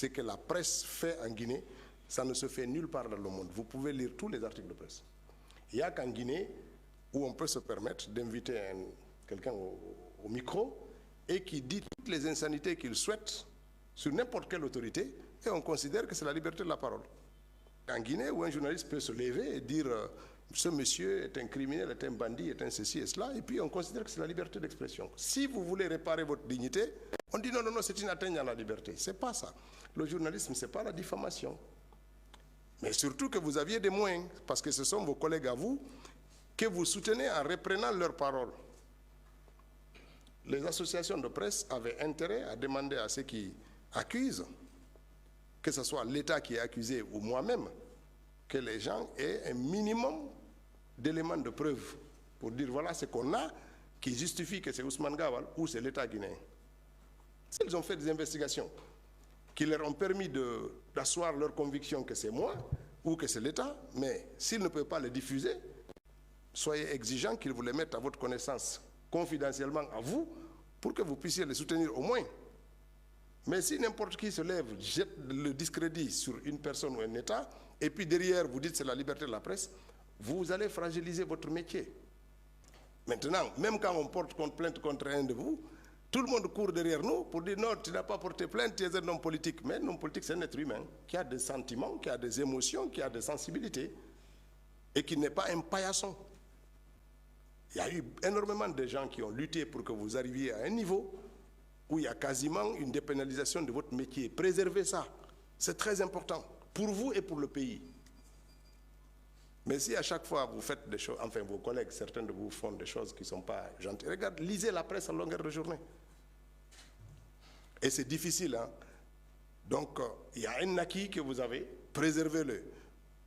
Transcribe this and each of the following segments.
ce que la presse fait en Guinée, ça ne se fait nulle part dans le monde. Vous pouvez lire tous les articles de presse. Il n'y a qu'en Guinée où on peut se permettre d'inviter quelqu'un au micro et qui dit toutes les insanités qu'il souhaite sur n'importe quelle autorité, et on considère que c'est la liberté de la parole. En Guinée, où un journaliste peut se lever et dire ce monsieur est un criminel, est un bandit, est un ceci et cela, et puis on considère que c'est la liberté d'expression. Si vous voulez réparer votre dignité, on dit non, non, non, c'est une atteinte à la liberté. C'est pas ça. Le journalisme, c'est pas la diffamation. Mais surtout que vous aviez des moyens, parce que ce sont vos collègues à vous que vous soutenez en reprenant leurs paroles. Les associations de presse avaient intérêt à demander à ceux qui accusent, que ce soit l'État qui est accusé ou moi-même, que les gens aient un minimum d'éléments de preuve pour dire voilà ce qu'on a qui justifie que c'est Ousmane Gawal ou c'est l'État guinéen. S'ils ont fait des investigations qui leur ont permis d'asseoir leur conviction que c'est moi ou que c'est l'État, mais s'ils ne peuvent pas les diffuser, soyez exigeants qu'ils vous les mettent à votre connaissance confidentiellement à vous pour que vous puissiez les soutenir au moins. Mais si n'importe qui se lève, jette le discrédit sur une personne ou un État, et puis derrière vous dites c'est la liberté de la presse, vous allez fragiliser votre métier. Maintenant, même quand on porte plainte contre un de vous, tout le monde court derrière nous pour dire non, tu n'as pas porté plainte, tu es un homme politique. Mais un homme politique, c'est un être humain qui a des sentiments, qui a des émotions, qui a des sensibilités, et qui n'est pas un paillasson. Il y a eu énormément de gens qui ont lutté pour que vous arriviez à un niveau où il y a quasiment une dépénalisation de votre métier. Préservez ça. C'est très important pour vous et pour le pays. Mais si à chaque fois vous faites des choses, enfin vos collègues, certains de vous font des choses qui ne sont pas gentilles, regarde, lisez la presse à longueur de journée. Et c'est difficile, hein. Donc, il y a un acquis que vous avez, préservez-le.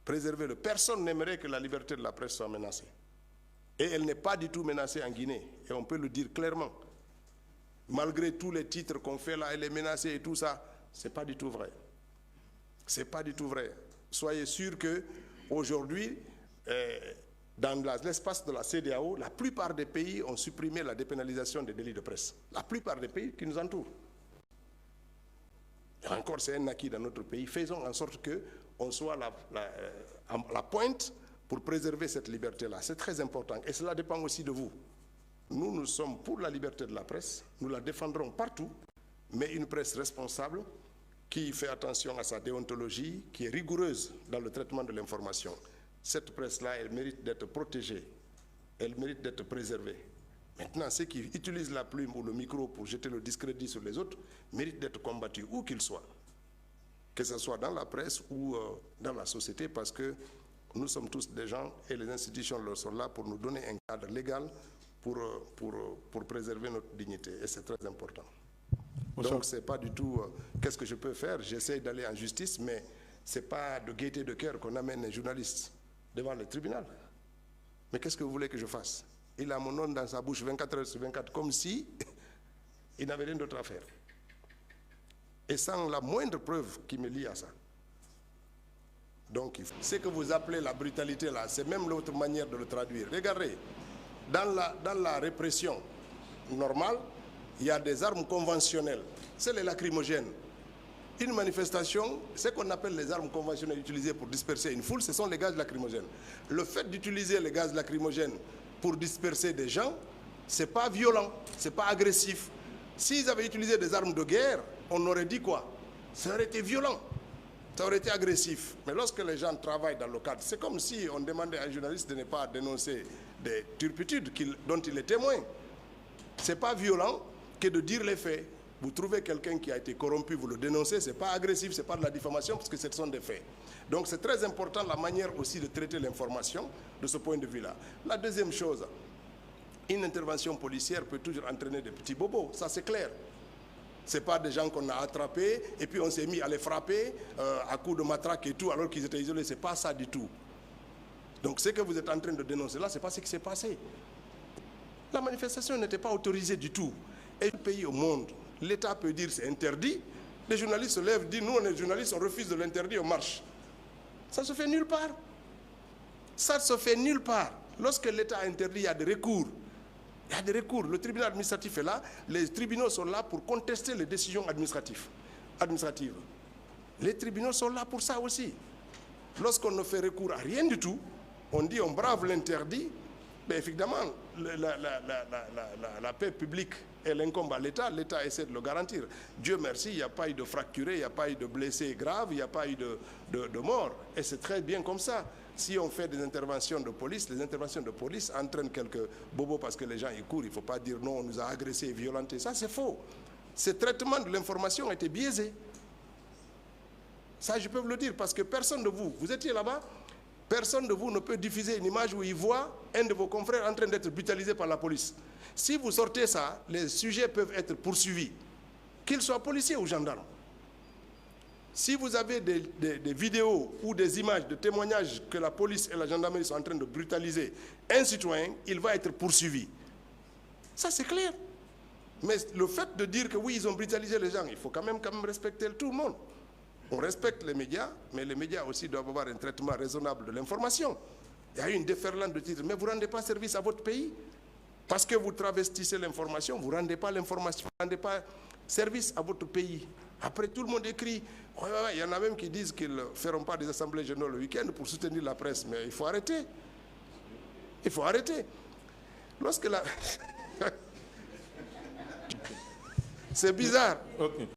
Préservez-le. Personne n'aimerait que la liberté de la presse soit menacée. Et elle n'est pas du tout menacée en Guinée. Et on peut le dire clairement. Malgré tous les titres qu'on fait là, elle est menacée et tout ça, ce n'est pas du tout vrai. Ce n'est pas du tout vrai. Soyez sûrs qu'aujourd'hui, dans l'espace de la CEDEAO, la plupart des pays ont supprimé la dépénalisation des délits de presse. La plupart des pays qui nous entourent. Et encore, c'est un acquis dans notre pays. Faisons en sorte qu'on soit à la pointe pour préserver cette liberté-là. C'est très important. Et cela dépend aussi de vous. Nous sommes pour la liberté de la presse. Nous la défendrons partout. Mais une presse responsable qui fait attention à sa déontologie, qui est rigoureuse dans le traitement de l'information. Cette presse-là, elle mérite d'être protégée. Elle mérite d'être préservée. Maintenant, ceux qui utilisent la plume ou le micro pour jeter le discrédit sur les autres méritent d'être combattus, où qu'ils soient. Que ce soit dans la presse ou dans la société, parce que nous sommes tous des gens et les institutions leur sont là pour nous donner un cadre légal pour préserver notre dignité. Et c'est très important. Bonsoir. Donc, ce n'est pas du tout qu'est-ce que je peux faire. J'essaie d'aller en justice, mais ce n'est pas de gaieté de cœur qu'on amène un journaliste devant le tribunal. Mais qu'est-ce que vous voulez que je fasse? Il a mon nom dans sa bouche 24 heures sur 24, comme si il n'avait rien d'autre à faire. Et sans la moindre preuve qui me lie à ça. Donc, ce que vous appelez la brutalité, là, c'est même l'autre manière de le traduire. Regardez, dans la répression normale, il y a des armes conventionnelles. C'est les lacrymogènes. Une manifestation, ce qu'on appelle les armes conventionnelles utilisées pour disperser une foule, ce sont les gaz lacrymogènes. Le fait d'utiliser les gaz lacrymogènes pour disperser des gens, ce n'est pas violent, ce n'est pas agressif. S'ils avaient utilisé des armes de guerre, on aurait dit quoi? Ça aurait été violent, ça aurait été agressif. Mais lorsque les gens travaillent dans le cadre, c'est comme si on demandait à un journaliste de ne pas dénoncer des turpitudes dont il est témoin. Ce n'est pas violent que de dire les faits. Vous trouvez quelqu'un qui a été corrompu, vous le dénoncez, ce n'est pas agressif, ce n'est pas de la diffamation, parce que ce sont des faits. Donc c'est très important la manière aussi de traiter l'information de ce point de vue-là. La deuxième chose, une intervention policière peut toujours entraîner des petits bobos, ça c'est clair. Ce n'est pas des gens qu'on a attrapés et puis on s'est mis à les frapper à coups de matraque et tout alors qu'ils étaient isolés, ce n'est pas ça du tout. Donc ce que vous êtes en train de dénoncer là, ce n'est pas ce qui s'est passé. La manifestation n'était pas autorisée du tout. Et le pays au monde, l'État peut dire c'est interdit, les journalistes se lèvent, disent nous on est journalistes, on refuse de l'interdire, on marche. Ça ne se fait nulle part. Ça ne se fait nulle part. Lorsque l'État interdit, il y a des recours. Il y a des recours. Le tribunal administratif est là. Les tribunaux sont là pour contester les décisions administratives. Les tribunaux sont là pour ça aussi. Lorsqu'on ne fait recours à rien du tout, on dit on brave l'interdit, mais évidemment, la paix publique, elle incombe à l'État, l'État essaie de le garantir. Dieu merci, il n'y a pas eu de fracturés, il n'y a pas eu de blessés graves, il n'y a pas eu de morts, et c'est très bien comme ça. Si on fait des interventions de police, les interventions de police entraînent quelques bobos parce que les gens y courent, il ne faut pas dire non, on nous a agressés et violentés, ça c'est faux. Ce traitement de l'information a été biaisé. Ça, je peux vous le dire, parce que personne de vous, vous étiez là-bas, personne de vous ne peut diffuser une image où il voit un de vos confrères en train d'être brutalisé par la police. Si vous sortez ça, les sujets peuvent être poursuivis, qu'ils soient policiers ou gendarmes. Si vous avez des vidéos ou des images de témoignages que la police et la gendarmerie sont en train de brutaliser un citoyen, il va être poursuivi. Ça, c'est clair. Mais le fait de dire que oui, ils ont brutalisé les gens, il faut quand même respecter tout le monde. On respecte les médias, mais les médias aussi doivent avoir un traitement raisonnable de l'information. Il y a eu une déferlante de titres, mais vous ne rendez pas service à votre pays. Parce que vous travestissez l'information, vous ne rendez pas l'information, vous ne rendez pas service à votre pays. Après, tout le monde écrit. Ouais, il y en a même qui disent qu'ils ne feront pas des assemblées générales le week-end pour soutenir la presse, mais il faut arrêter. Il faut arrêter. Lorsque la... C'est bizarre. Okay.